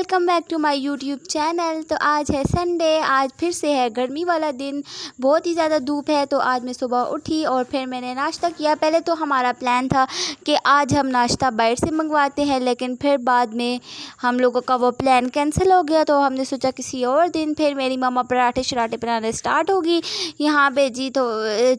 Welcome back to my YouTube channel. तो आज है संडे, आज फिर से है गर्मी वाला दिन, बहुत ही ज़्यादा धूप है। तो आज मैं सुबह उठी और फिर मैंने नाश्ता किया। पहले तो हमारा प्लान था कि आज हम नाश्ता बाहर से मंगवाते हैं, लेकिन फिर बाद में हम लोगों का वो प्लान कैंसिल हो गया। तो हमने सोचा किसी और दिन। फिर मेरी मम्मा पराठे शराठे बनाने स्टार्ट होगी यहाँ पे जी। तो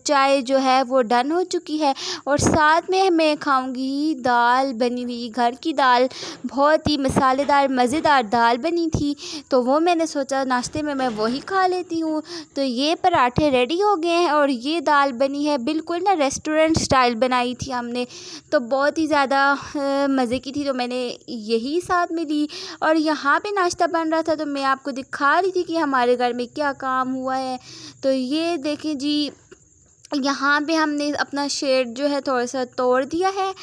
चाय जो है वो डन हो चुकी है और साथ में मैं खाऊँगी दाल बनी हुई, घर की दाल, बहुत ही मसालेदार मज़ेदार दाल बनी थी। तो वो मैंने सोचा नाश्ते में मैं वही खा लेती हूँ। तो ये पराठे रेडी हो गए हैं और ये दाल बनी है बिल्कुल ना रेस्टोरेंट स्टाइल बनाई थी हमने। तो बहुत ही ज़्यादा मज़े की थी, तो मैंने यही साथ में ली। और यहाँ पे नाश्ता बन रहा था तो मैं आपको दिखा रही थी कि हमारे घर में क्या काम हुआ है। तो ये देखें जी, यहाँ पे हमने अपना शेड जो है थोड़ा सा तोड़ दिया है।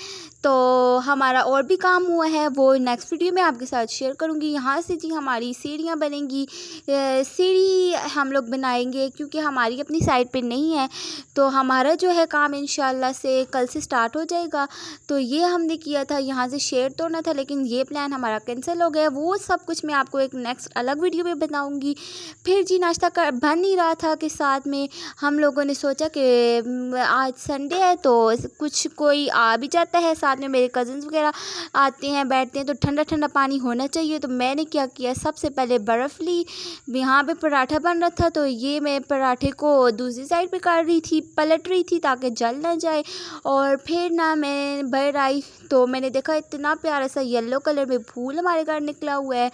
तो हमारा और भी काम हुआ है, वो नेक्स्ट वीडियो में आपके साथ शेयर करूँगी। यहाँ से जी हमारी सीढ़ियाँ बनेंगी, सीढ़ी हम लोग बनाएंगे क्योंकि हमारी अपनी साइड पे नहीं है। तो हमारा जो है काम इंशाल्लाह से कल से स्टार्ट हो जाएगा। तो ये हमने किया था, यहाँ से शेड तोड़ना था, लेकिन ये प्लान हमारा कैंसिल हो गया। वो सब कुछ मैं आपको एक नेक्स्ट अलग वीडियो में बताऊँगी। फिर जी नाश्ता बन नहीं रहा था कि साथ में हम लोगों ने सोचा कि आज संडे है तो कुछ कोई आ भी जाता है, साथ में मेरे कज़न्स वगैरह आते हैं बैठते हैं, तो ठंडा ठंडा पानी होना चाहिए। तो मैंने क्या किया, सबसे पहले बर्फ़ ली। यहाँ पे पराठा बन रहा था तो ये मैं पराठे को दूसरी साइड पे कर रही थी, पलट रही थी ताकि जल ना जाए। और फिर ना मैं बाहर आई तो मैंने देखा इतना प्यारा सा येलो कलर में फूल हमारे घर निकला हुआ है।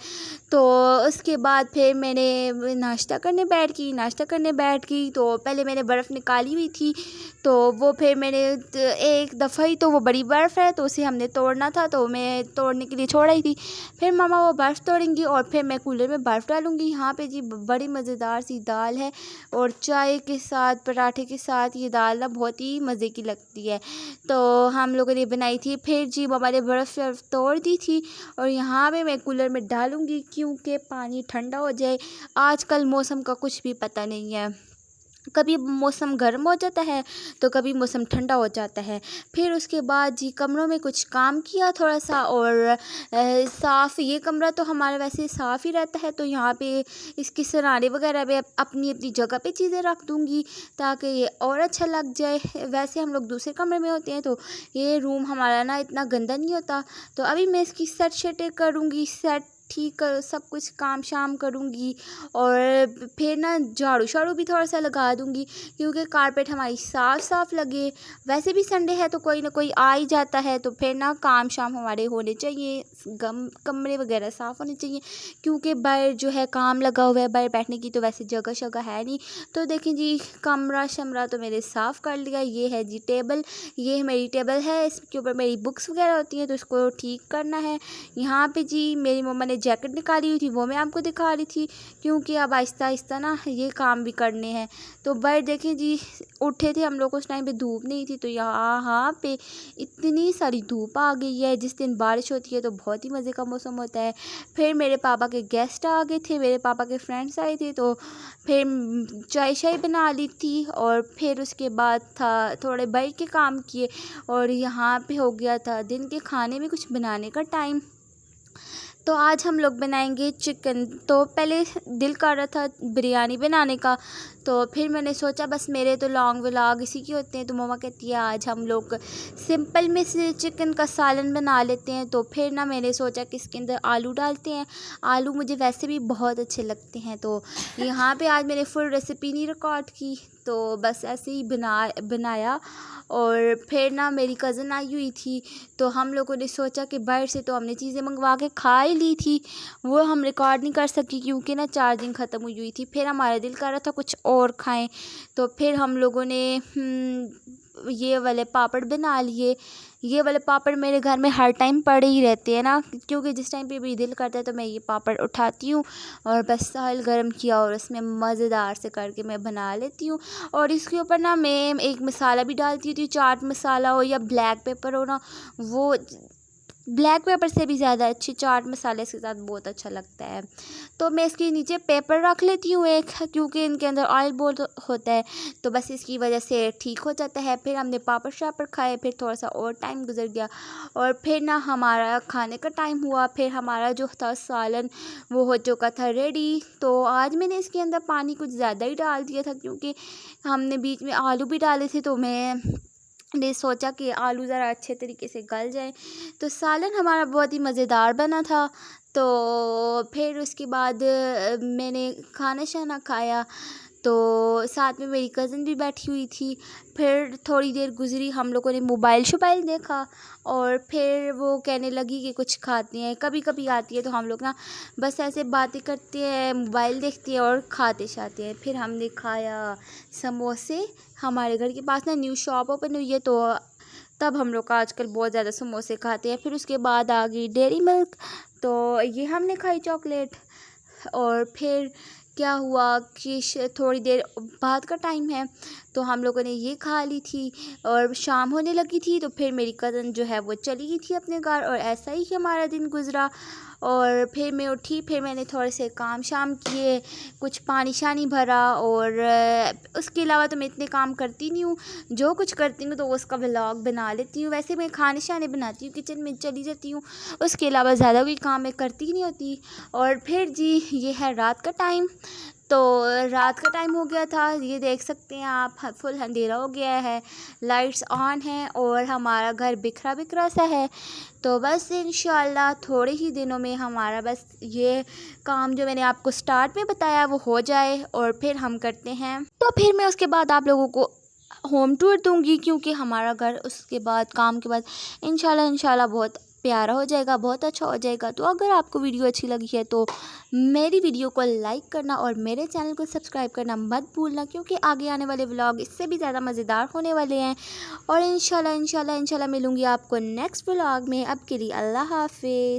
तो उसके बाद फिर मैंने नाश्ता करने बैठ गई। तो पहले मैंने बर्फ़ निकाली हुई थी, तो वो फिर मैंने एक दफ़ा ही, तो वो बड़ी बर्फ़ है तो उसे हमने तोड़ना था, तो मैं तोड़ने के लिए छोड़ आई थी। फिर मामा वो बर्फ़ तोड़ेंगी और फिर मैं कूलर में बर्फ़ डालूँगी। यहाँ पे जी बड़ी मज़ेदार सी दाल है और चाय के साथ, पराठे के साथ ये दाल ना बहुत ही मज़े की लगती है। तो हम लोगों ने बनाई थी। फिर जी मामा ने बर्फ़ तोड़ दी थी और यहाँ पे मैं कूलर में डालूँगी क्योंकि पानी ठंडा हो जाए। आजकल मौसम का कुछ भी पता नहीं है, कभी मौसम गर्म हो जाता है तो कभी मौसम ठंडा हो जाता है। फिर उसके बाद जी कमरों में कुछ काम किया थोड़ा सा, और साफ़, ये कमरा तो हमारा वैसे साफ़ ही रहता है। तो यहाँ पे इसकी सराने वगैरह पे अपनी अपनी जगह पे चीज़ें रख दूँगी ताकि ये और अच्छा लग जाए। वैसे हम लोग दूसरे कमरे में होते हैं तो ये रूम हमारा ना इतना गंदा नहीं होता। तो अभी मैं इसकी सेट शेटें करूँगी, सेट ठीक कर सब कुछ काम शाम करूँगी और फिर ना झाड़ू शाड़ू भी थोड़ा सा लगा दूँगी क्योंकि कारपेट हमारी साफ़ लगे। वैसे भी संडे है तो कोई ना कोई आ ही जाता है, तो फिर ना काम शाम हमारे होने चाहिए, कमरे वगैरह साफ़ होने चाहिए क्योंकि बाहर जो है काम लगा हुआ है, बाहर बैठने की तो वैसे जगह शगह है नहीं। तो देखें जी कमरा शमरा तो मैंने साफ़ कर लिया। ये है जी टेबल, ये मेरी टेबल है, इसके ऊपर मेरी बुक्स वगैरह होती हैं तो इसको ठीक करना है। यहाँ पे जी मेरी मम्मा ने जैकेट निकाली हुई थी, वो मैं आपको दिखा रही थी क्योंकि अब आहिस्ता आहिस्ता ना ये काम भी करने हैं। तो बाहर देखें जी, उठे थे हम लोग उस टाइम पे धूप नहीं थी, तो यहाँ पे इतनी सारी धूप आ गई है। जिस दिन बारिश होती है तो बहुत ही मज़े का मौसम होता है। फिर मेरे पापा के गेस्ट आ गए थे, मेरे पापा के फ्रेंड्स आए थे, तो फिर चाय शाय बना ली थी और फिर उसके बाद था थोड़े बाहर के काम किए और यहाँ पे हो गया था दिन के खाने में कुछ बनाने का टाइम। तो आज हम लोग बनाएंगे चिकन। तो पहले दिल कर रहा था बिरयानी बनाने का, तो फिर मैंने सोचा बस मेरे तो लॉन्ग व्लॉग इसी के होते हैं, तो मम्मा कहती है आज हम लोग सिंपल में से चिकन का सालन बना लेते हैं। तो फिर ना मैंने सोचा कि इसके अंदर आलू डालते हैं। आलू मुझे वैसे भी बहुत अच्छे लगते हैं, तो यहाँ पे आज मैंने फुल रेसिपी नहीं रिकॉर्ड की, तो बस ऐसे ही बनाया। और फिर ना मेरी कज़न आई हुई थी, तो हम लोगों ने सोचा कि बाहर से तो हमने चीज़ें मंगवा के खा ही ली थी, वो हम रिकॉर्ड नहीं कर सकी क्योंकि ना चार्जिंग ख़त्म हुई थी। फिर हमारा दिल कर रहा था कुछ और खाएं, तो फिर हम लोगों ने ये वाले पापड़ बना लिए। ये वाले पापड़ मेरे घर में हर टाइम पड़े ही रहते हैं ना, क्योंकि जिस टाइम पे भी दिल करता है तो मैं ये पापड़ उठाती हूँ और बस ऑयल गर्म किया और उसमें मज़ेदार से करके मैं बना लेती हूँ। और इसके ऊपर ना मैं एक मसाला भी डालती थी, चाट मसाला हो या ब्लैक पेपर हो ना, वो ब्लैक पेपर से भी ज़्यादा अच्छी चाट मसाले के साथ बहुत अच्छा लगता है। तो मैं इसके नीचे पेपर रख लेती हूँ एक, क्योंकि इनके अंदर ऑयल बहुत होता है, तो बस इसकी वजह से ठीक हो जाता है। फिर हमने पापड़ शापड़ खाए, फिर थोड़ा सा और टाइम गुजर गया और फिर ना हमारा खाने का टाइम हुआ। फिर हमारा जो था सालन वो हो चुका था रेडी। तो आज मैंने इसके अंदर पानी कुछ ज़्यादा ही डाल दिया था, क्योंकि हमने बीच में आलू भी डाले थे, तो मैंने सोचा कि आलू ज़रा अच्छे तरीके से गल जाए। तो सालन हमारा बहुत ही मज़ेदार बना था। तो फिर उसके बाद मैंने खाना शाना खाया, तो साथ में मेरी कज़न भी बैठी हुई थी। फिर थोड़ी देर गुज़री, हम लोगों ने मोबाइल शोबाइल देखा और फिर वो कहने लगी कि कुछ खाती हैं। कभी कभी आती है तो हम लोग ना बस ऐसे बातें करते हैं, मोबाइल देखते हैं और खाते शाते हैं। फिर हमने खाया समोसे। हमारे घर के पास ना न्यू शॉप ओपन हुई है, तो तब हम लोग आजकल बहुत ज़्यादा समोसे खाते हैं। फिर उसके बाद आ गई डेयरी मिल्क, तो ये हमने खाई चॉकलेट। और फिर क्या हुआ कि थोड़ी देर बाद का टाइम है, तो हम लोगों ने ये खा ली थी और शाम होने लगी थी। तो फिर मेरी कज़न जो है वो चली गई थी अपने घर, और ऐसा ही हमारा दिन गुज़रा। और फिर मैं उठी, फिर मैंने थोड़े से काम शाम किए, कुछ पानी शानी भरा, और उसके अलावा तो मैं इतने काम करती नहीं हूँ। जो कुछ करती हूँ तो उसका व्लॉग बना लेती हूँ। वैसे मैं खाने शाने बनाती हूँ, किचन में चली जाती हूँ, उसके अलावा ज़्यादा कोई काम मैं करती ही नहीं होती। और फिर जी ये है रात का टाइम। तो रात का टाइम हो गया था, ये देख सकते हैं आप, फुल अंधेरा हो गया है, लाइट्स ऑन हैं और हमारा घर बिखरा बिखरा सा है। तो बस इंशाल्लाह थोड़े ही दिनों में हमारा बस ये काम जो मैंने आपको स्टार्ट में बताया वो हो जाए, और फिर हम करते हैं। तो फिर मैं उसके बाद आप लोगों को होम टूर दूंगी, क्योंकि हमारा घर उसके बाद काम के बाद इंशाल्लाह बहुत प्यारा हो जाएगा, बहुत अच्छा हो जाएगा। तो अगर आपको वीडियो अच्छी लगी है तो मेरी वीडियो को लाइक करना और मेरे चैनल को सब्सक्राइब करना मत भूलना, क्योंकि आगे आने वाले व्लॉग इससे भी ज़्यादा मज़ेदार होने वाले हैं। और इंशाल्लाह मिलूँगी आपको नेक्स्ट व्लॉग में। अब के लिए अल्लाह हाफिज़।